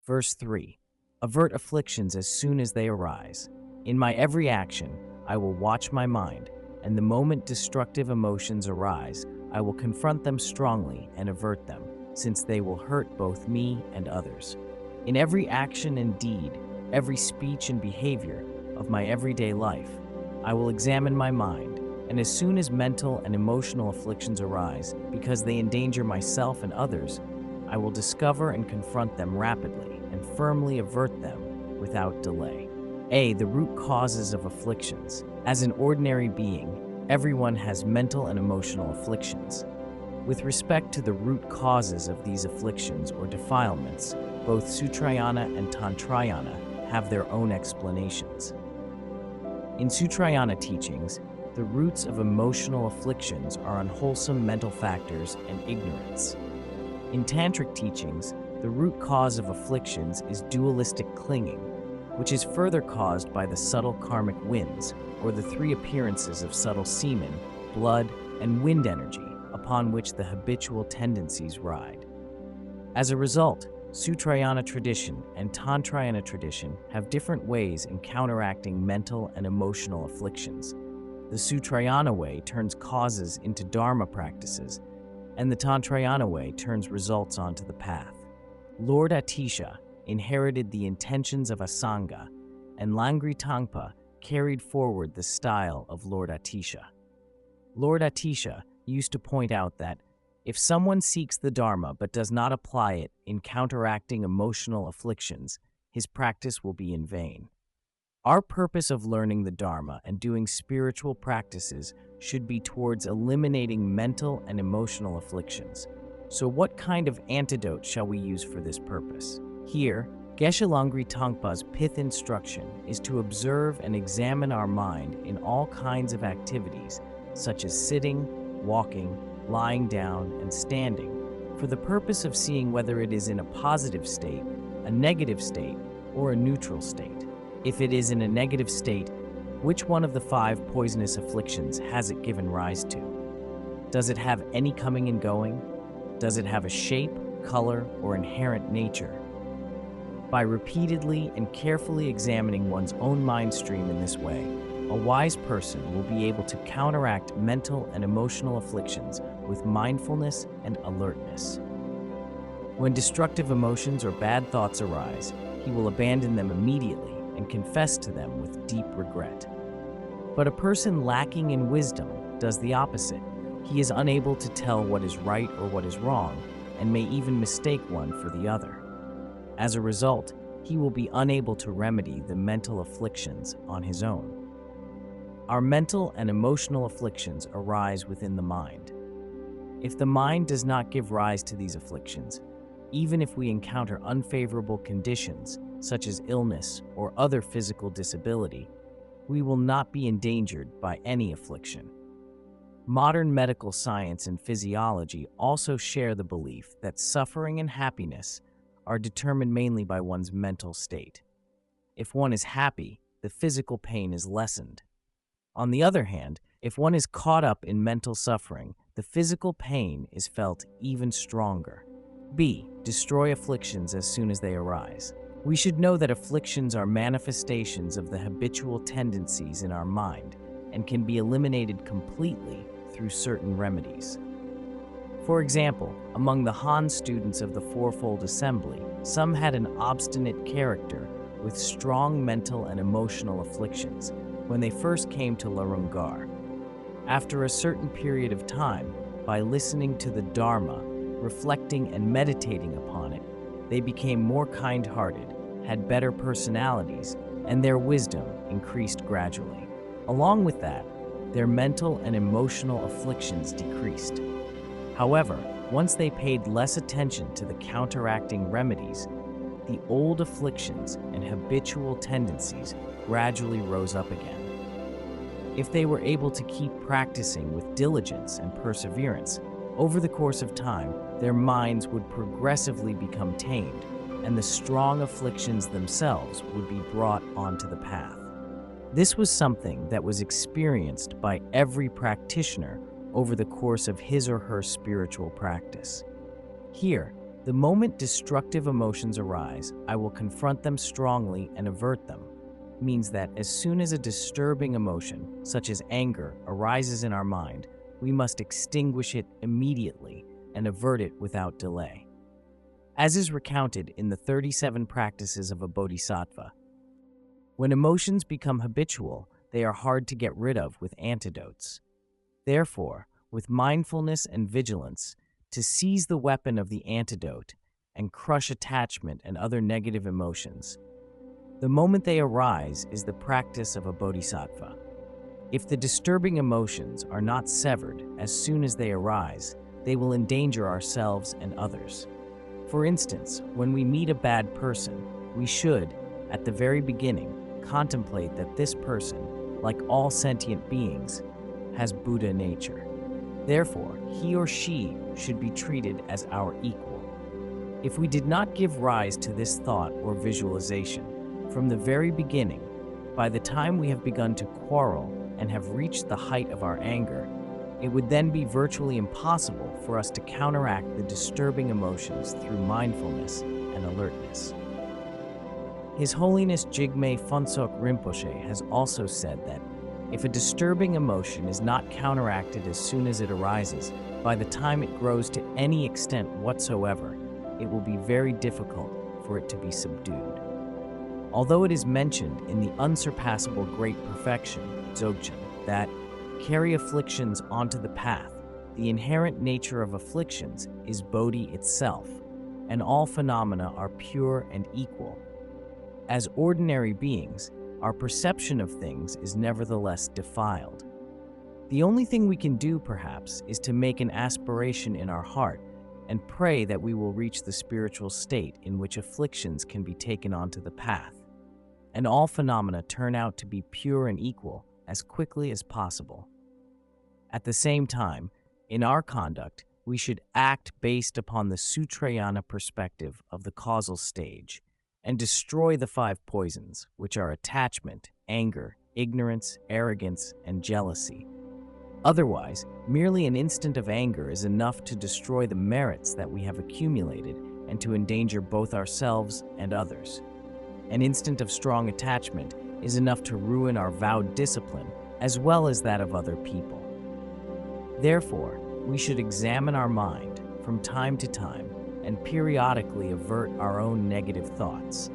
Verse 3. Avert afflictions as soon as they arise. In my every action, I will watch my mind, and the moment destructive emotions arise, I will confront them strongly and avert them, since they will hurt both me and others. In every action and deed, every speech and behavior of my everyday life, I will examine my mind, and as soon as mental and emotional afflictions arise, because they endanger myself and others, I will discover and confront them rapidly and firmly avert them without delay. A. The root causes of afflictions. As an ordinary being, everyone has mental and emotional afflictions. With respect to the root causes of these afflictions or defilements, both Sutrayana and Tantrayana have their own explanations. In Sutrayana teachings, the roots of emotional afflictions are unwholesome mental factors and ignorance. In Tantric teachings, the root cause of afflictions is dualistic clinging, which is further caused by the subtle karmic winds, or the three appearances of subtle semen, blood, and wind energy, upon which the habitual tendencies ride. As a result, Sutrayana tradition and Tantrayana tradition have different ways in counteracting mental and emotional afflictions. The Sutrayana way turns causes into Dharma practices, and the Tantrayana way turns results onto the path. Lord Atisha inherited the intentions of Asanga, and Langri Tangpa carried forward the style of Lord Atisha. Lord Atisha used to point out that if someone seeks the Dharma but does not apply it in counteracting emotional afflictions, his practice will be in vain. Our purpose of learning the Dharma and doing spiritual practices should be towards eliminating mental and emotional afflictions. So what kind of antidote shall we use for this purpose? Here, Geshe Langri Tangpa's pith instruction is to observe and examine our mind in all kinds of activities, such as sitting, walking, lying down, and standing, for the purpose of seeing whether it is in a positive state, a negative state, or a neutral state. If it is in a negative state, which one of the 5 poisonous afflictions has it given rise to? Does it have any coming and going? Does it have a shape, color, or inherent nature? By repeatedly and carefully examining one's own mind stream in this way, a wise person will be able to counteract mental and emotional afflictions with mindfulness and alertness. When destructive emotions or bad thoughts arise, he will abandon them immediately and confess to them with deep regret. But a person lacking in wisdom does the opposite. He is unable to tell what is right or what is wrong, and may even mistake one for the other. As a result, he will be unable to remedy the mental afflictions on his own. Our mental and emotional afflictions arise within the mind. If the mind does not give rise to these afflictions, even if we encounter unfavorable conditions, such as illness or other physical disability, we will not be endangered by any affliction. Modern medical science and physiology also share the belief that suffering and happiness are determined mainly by one's mental state. If one is happy, the physical pain is lessened. On the other hand, if one is caught up in mental suffering, the physical pain is felt even stronger. B. Destroy afflictions as soon as they arise. We should know that afflictions are manifestations of the habitual tendencies in our mind and can be eliminated completely through certain remedies. For example, among the Han students of the Fourfold Assembly, some had an obstinate character with strong mental and emotional afflictions when they first came to Larungar. After a certain period of time, by listening to the Dharma, reflecting and meditating upon it, they became more kind-hearted, had better personalities, and their wisdom increased gradually. Along with that, their mental and emotional afflictions decreased. However, once they paid less attention to the counteracting remedies, the old afflictions and habitual tendencies gradually rose up again. If they were able to keep practicing with diligence and perseverance, over the course of time, their minds would progressively become tamed, and the strong afflictions themselves would be brought onto the path. This was something that was experienced by every practitioner over the course of his or her spiritual practice. Here, The moment destructive emotions arise, I will confront them strongly and avert them, means that as soon as a disturbing emotion, such as anger, arises in our mind, we must extinguish it immediately and avert it without delay. As is recounted in the 37 practices of a Bodhisattva, when emotions become habitual, they are hard to get rid of with antidotes. Therefore, with mindfulness and vigilance, to seize the weapon of the antidote and crush attachment and other negative emotions. The moment they arise is the practice of a bodhisattva. If the disturbing emotions are not severed as soon as they arise, they will endanger ourselves and others. For instance, when we meet a bad person, we should, at the very beginning, contemplate that this person, like all sentient beings, has Buddha nature. Therefore, he or she should be treated as our equal. If we did not give rise to this thought or visualization from the very beginning, by the time we have begun to quarrel and have reached the height of our anger, it would then be virtually impossible for us to counteract the disturbing emotions through mindfulness and alertness. His Holiness Jigme Phuntsok Rinpoche has also said that if a disturbing emotion is not counteracted as soon as it arises, by the time it grows to any extent whatsoever, it will be very difficult for it to be subdued. Although it is mentioned in the unsurpassable great perfection, Dzogchen, that carry afflictions onto the path, the inherent nature of afflictions is Bodhi itself, and all phenomena are pure and equal. As ordinary beings, our perception of things is nevertheless defiled. The only thing we can do, perhaps, is to make an aspiration in our heart and pray that we will reach the spiritual state in which afflictions can be taken onto the path, and all phenomena turn out to be pure and equal as quickly as possible. At the same time, in our conduct, we should act based upon the Sutrayana perspective of the causal stage, and destroy the 5 poisons, which are attachment, anger, ignorance, arrogance, and jealousy. Otherwise, merely an instant of anger is enough to destroy the merits that we have accumulated and to endanger both ourselves and others. An instant of strong attachment is enough to ruin our vowed discipline as well as that of other people. Therefore, we should examine our mind from time to time and periodically avert our own negative thoughts.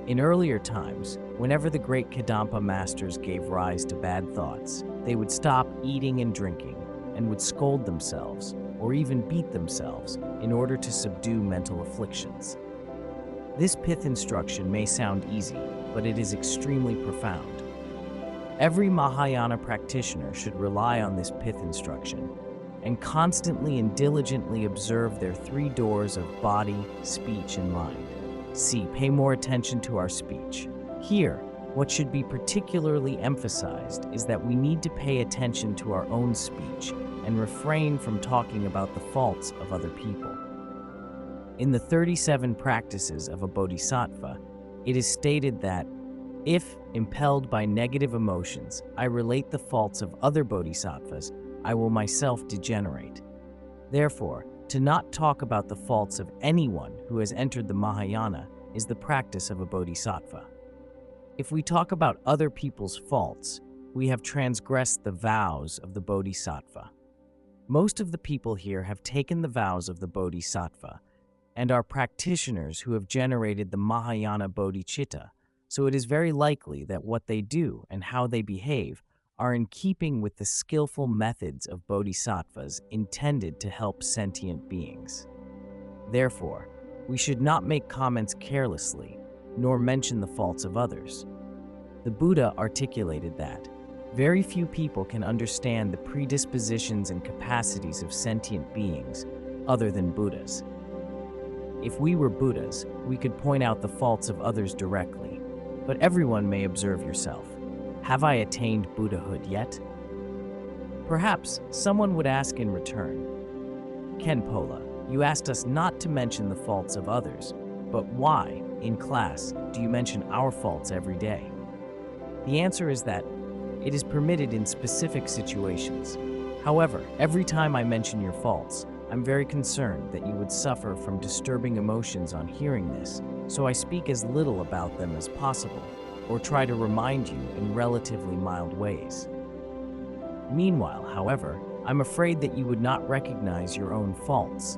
In earlier times, whenever the great Kadampa masters gave rise to bad thoughts, they would stop eating and drinking and would scold themselves or even beat themselves in order to subdue mental afflictions. This pith instruction may sound easy, but it is extremely profound. Every Mahayana practitioner should rely on this pith instruction and constantly and diligently observe their 3 doors of body, speech, and mind. Pay more attention to our speech. Here, what should be particularly emphasized is that we need to pay attention to our own speech and refrain from talking about the faults of other people. In the 37 practices of a bodhisattva, it is stated that if, impelled by negative emotions, I relate the faults of other bodhisattvas, I will myself degenerate. Therefore, to not talk about the faults of anyone who has entered the Mahayana is the practice of a bodhisattva. If we talk about other people's faults, we have transgressed the vows of the bodhisattva. Most of the people here have taken the vows of the bodhisattva and are practitioners who have generated the Mahayana bodhicitta, so it is very likely that what they do and how they behave are in keeping with the skillful methods of bodhisattvas intended to help sentient beings. Therefore, we should not make comments carelessly, nor mention the faults of others. The Buddha articulated that very few people can understand the predispositions and capacities of sentient beings other than Buddhas. If we were Buddhas, we could point out the faults of others directly, but everyone may observe yourself. Have I attained Buddhahood yet? Perhaps someone would ask in return, Khenpo, you asked us not to mention the faults of others, but why, in class, do you mention our faults every day? The answer is that it is permitted in specific situations. However, every time I mention your faults, I'm very concerned that you would suffer from disturbing emotions on hearing this, so I speak as little about them as possible, or try to remind you in relatively mild ways. Meanwhile, however, I'm afraid that you would not recognize your own faults,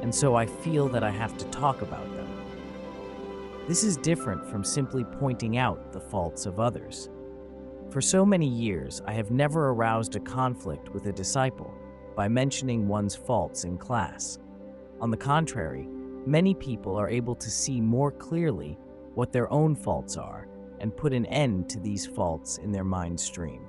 and so I feel that I have to talk about them. This is different from simply pointing out the faults of others. For so many years, I have never aroused a conflict with a disciple by mentioning one's faults in class. On the contrary, many people are able to see more clearly what their own faults are and put an end to these faults in their mind stream.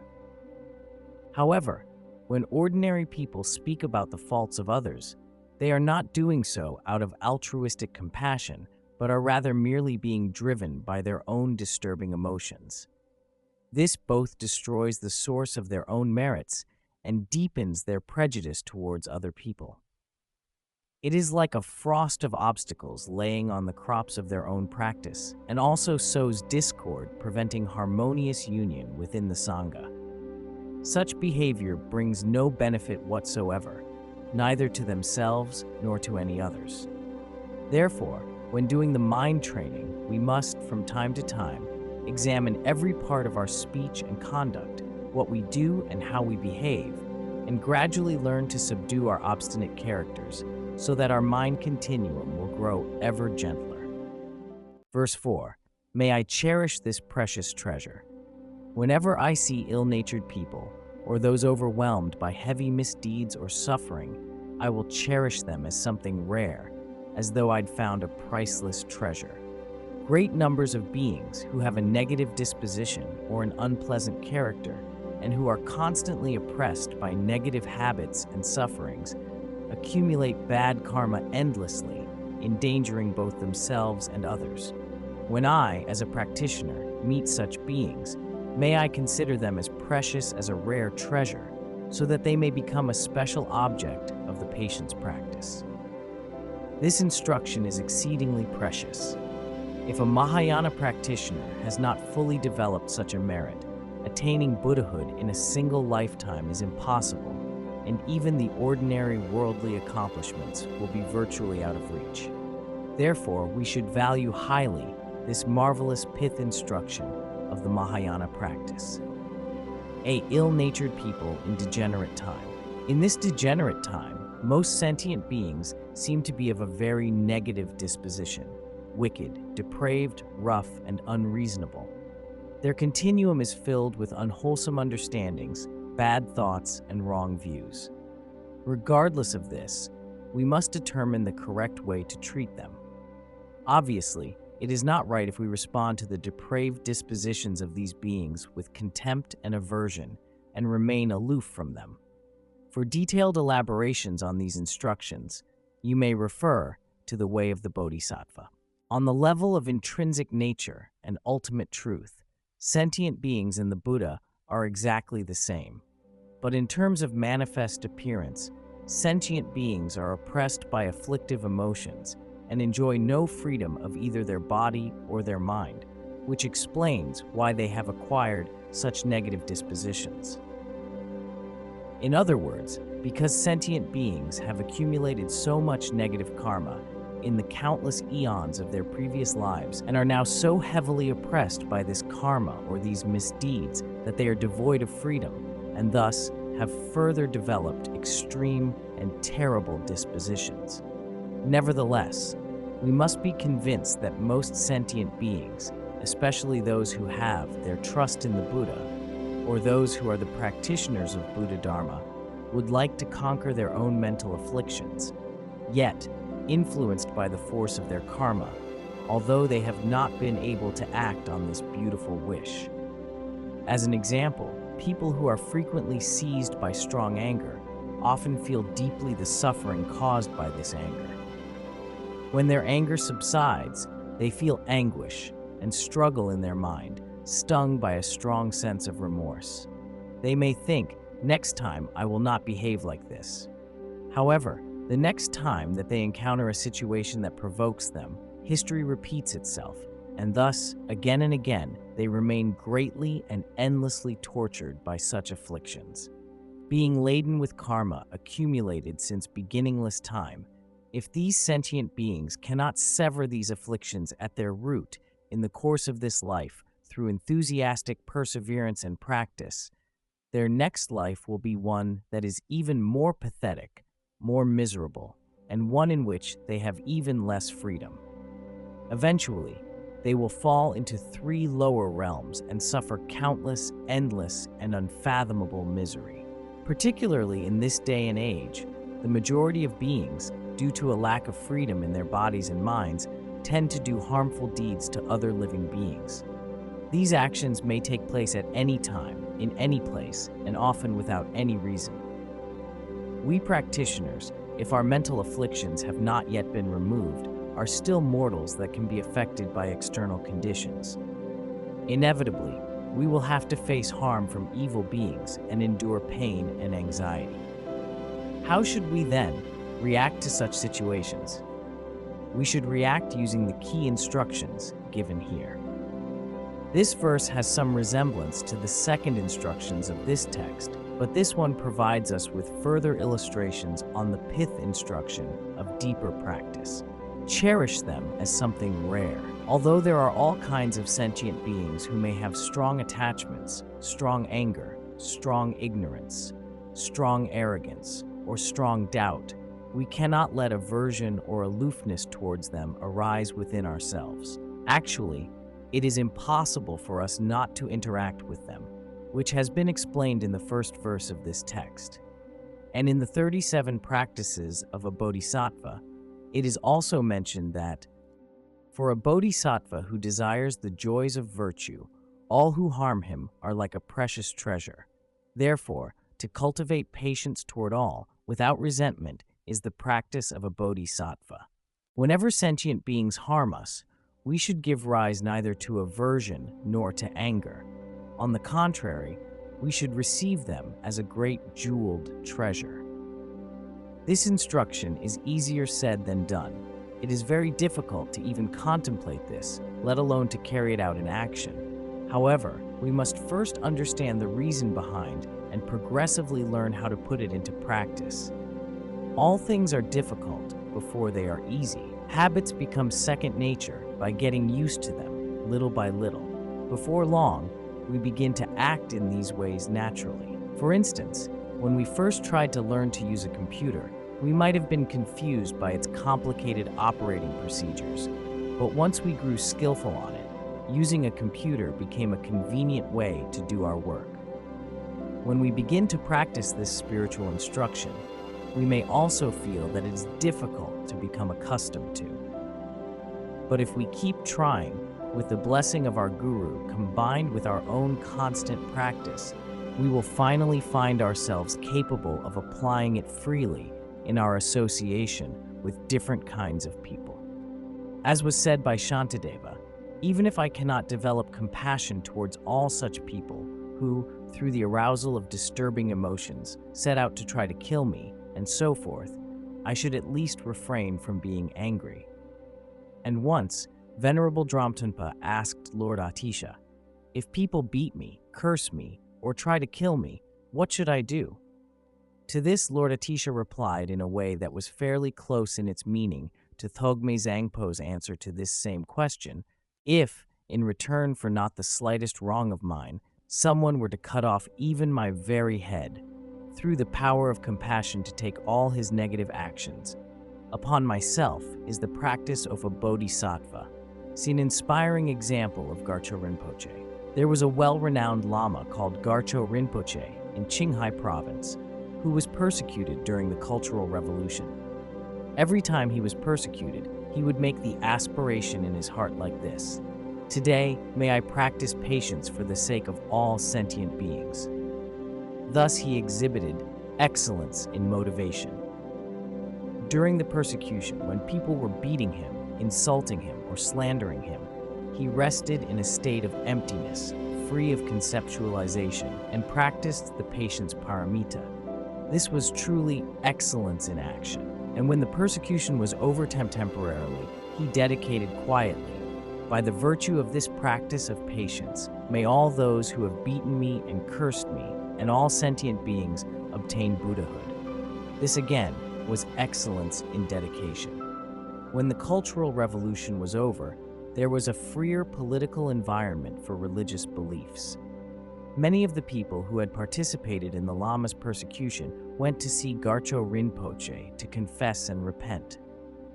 However, when ordinary people speak about the faults of others, they are not doing so out of altruistic compassion, but are rather merely being driven by their own disturbing emotions. This both destroys the source of their own merits and deepens their prejudice towards other people. It is like a frost of obstacles laying on the crops of their own practice, and also sows discord, preventing harmonious union within the Sangha. Such behavior brings no benefit whatsoever, neither to themselves nor to any others. Therefore, when doing the mind training, we must, from time to time, examine every part of our speech and conduct, what we do and how we behave, and gradually learn to subdue our obstinate characters so that our mind continuum will grow ever gentler. Verse 4, may I cherish this precious treasure. Whenever I see ill-natured people or those overwhelmed by heavy misdeeds or suffering, I will cherish them as something rare, as though I'd found a priceless treasure. Great numbers of beings who have a negative disposition or an unpleasant character and who are constantly oppressed by negative habits and sufferings accumulate bad karma endlessly, endangering both themselves and others. When I, as a practitioner, meet such beings, may I consider them as precious as a rare treasure, so that they may become a special object of the patient's practice. This instruction is exceedingly precious. If a Mahayana practitioner has not fully developed such a merit, attaining Buddhahood in a single lifetime is impossible, and even the ordinary worldly accomplishments will be virtually out of reach. Therefore, we should value highly this marvelous pith instruction of the Mahayana practice. A ill-natured people in degenerate time. In this degenerate time, most sentient beings seem to be of a very negative disposition, wicked, depraved, rough, and unreasonable. Their continuum is filled with unwholesome understandings, bad thoughts, and wrong views. Regardless of this, we must determine the correct way to treat them. Obviously, it is not right if we respond to the depraved dispositions of these beings with contempt and aversion and remain aloof from them. For detailed elaborations on these instructions, you may refer to the Way of the Bodhisattva. On the level of intrinsic nature and ultimate truth, sentient beings and the Buddha are exactly the same. But in terms of manifest appearance, sentient beings are oppressed by afflictive emotions and enjoy no freedom of either their body or their mind, which explains why they have acquired such negative dispositions. In other words, because sentient beings have accumulated so much negative karma in the countless eons of their previous lives and are now so heavily oppressed by this karma or these misdeeds that they are devoid of freedom and thus have further developed extreme and terrible dispositions. Nevertheless, we must be convinced that most sentient beings, especially those who have their trust in the Buddha, or those who are the practitioners of Buddha Dharma, would like to conquer their own mental afflictions, yet, influenced by the force of their karma, although they have not been able to act on this beautiful wish. As an example, people who are frequently seized by strong anger often feel deeply the suffering caused by this anger. When their anger subsides, they feel anguish and struggle in their mind, stung by a strong sense of remorse. They may think, next time I will not behave like this. However, the next time that they encounter a situation that provokes them, history repeats itself, and thus, again and again, they remain greatly and endlessly tortured by such afflictions. being laden with karma accumulated since beginningless time. If these sentient beings cannot sever these afflictions at their root in the course of this life through enthusiastic perseverance and practice, their next life will be one that is even more pathetic, more miserable, and one in which they have even less freedom. Eventually, they will fall into 3 lower realms and suffer countless, endless, and unfathomable misery. Particularly in this day and age, the majority of beings, due to a lack of freedom in their bodies and minds, tend to do harmful deeds to other living beings. These actions may take place at any time, in any place, and often without any reason. We practitioners, if our mental afflictions have not yet been removed, are still mortals that can be affected by external conditions. Inevitably, we will have to face harm from evil beings and endure pain and anxiety. How should we then react to such situations? We should react using the key instructions given here. This verse has some resemblance to the second instructions of this text, but this one provides us with further illustrations on the pith instruction of deeper practice. Cherish them as something rare. Although there are all kinds of sentient beings who may have strong attachments, strong anger, strong ignorance, strong arrogance, or strong doubt, we cannot let aversion or aloofness towards them arise within ourselves. Actually, it is impossible for us not to interact with them, which has been explained in the first verse of this text. And in the 37 practices of a bodhisattva, it is also mentioned that, for a bodhisattva who desires the joys of virtue, all who harm him are like a precious treasure. Therefore, to cultivate patience toward all, without resentment, is the practice of a bodhisattva. Whenever sentient beings harm us, we should give rise neither to aversion nor to anger. On the contrary, we should receive them as a great jeweled treasure. This instruction is easier said than done. It is very difficult to even contemplate this, let alone to carry it out in action. However, we must first understand the reason behind and progressively learn how to put it into practice. All things are difficult before they are easy. Habits become second nature by getting used to them, little by little. Before long, we begin to act in these ways naturally. For instance, when we first tried to learn to use a computer, we might have been confused by its complicated operating procedures. But once we grew skillful on it, using a computer became a convenient way to do our work. When we begin to practice this spiritual instruction, we may also feel that it is difficult to become accustomed to. But if we keep trying, with the blessing of our guru combined with our own constant practice, we will finally find ourselves capable of applying it freely in our association with different kinds of people. As was said by Shantideva, even if I cannot develop compassion towards all such people who, through the arousal of disturbing emotions, set out to try to kill me, and so forth, I should at least refrain from being angry. And once, Venerable Dramtonpa asked Lord Atisha, if people beat me, curse me, or try to kill me, what should I do? To this, Lord Atisha replied in a way that was fairly close in its meaning to Thogme Zangpo's answer to this same question. If, in return for not the slightest wrong of mine, someone were to cut off even my very head, through the power of compassion to take all his negative actions, upon myself is the practice of a bodhisattva. See an inspiring example of Garcho Rinpoche. There was a well-renowned Lama called Garcho Rinpoche in Qinghai province who was persecuted during the Cultural Revolution. Every time he was persecuted, he would make the aspiration in his heart like this: today, may I practice patience for the sake of all sentient beings. Thus he exhibited excellence in motivation. During the persecution, when people were beating him, insulting him, or slandering him, he rested in a state of emptiness, free of conceptualization, and practiced the patience paramita. This was truly excellence in action. And when the persecution was over temporarily, he dedicated quietly, by the virtue of this practice of patience, may all those who have beaten me and cursed me, and all sentient beings, obtain Buddhahood. This again was excellence in dedication. When the Cultural Revolution was over, there was a freer political environment for religious beliefs. Many of the people who had participated in the Lama's persecution went to see Garcho Rinpoche to confess and repent.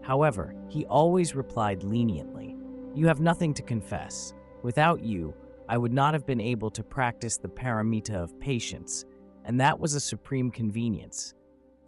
However, he always replied leniently, "You have nothing to confess. Without you, I would not have been able to practice the paramita of patience, and that was a supreme convenience.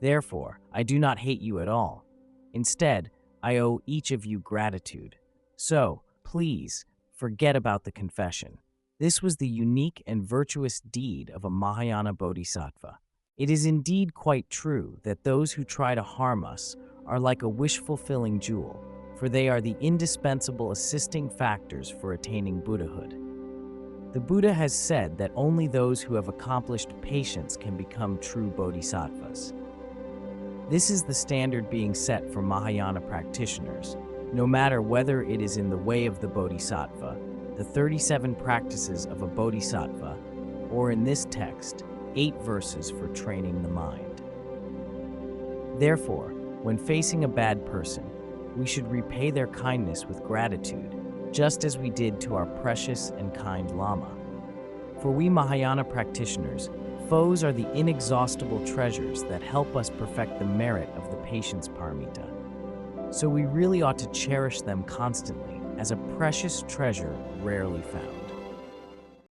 Therefore, I do not hate you at all. Instead, I owe each of you gratitude. So, please, forget about the confession." This was the unique and virtuous deed of a Mahayana Bodhisattva. It is indeed quite true that those who try to harm us are like a wish-fulfilling jewel, for they are the indispensable assisting factors for attaining Buddhahood. The Buddha has said that only those who have accomplished patience can become true Bodhisattvas. This is the standard being set for Mahayana practitioners, no matter whether it is in the way of the Bodhisattva, the 37 practices of a Bodhisattva, or in this text, 8 verses for training the mind. Therefore, when facing a bad person, we should repay their kindness with gratitude, just as we did to our precious and kind Lama. For we Mahayana practitioners, foes are the inexhaustible treasures that help us perfect the merit of the patience paramita. So we really ought to cherish them constantly as a precious treasure rarely found.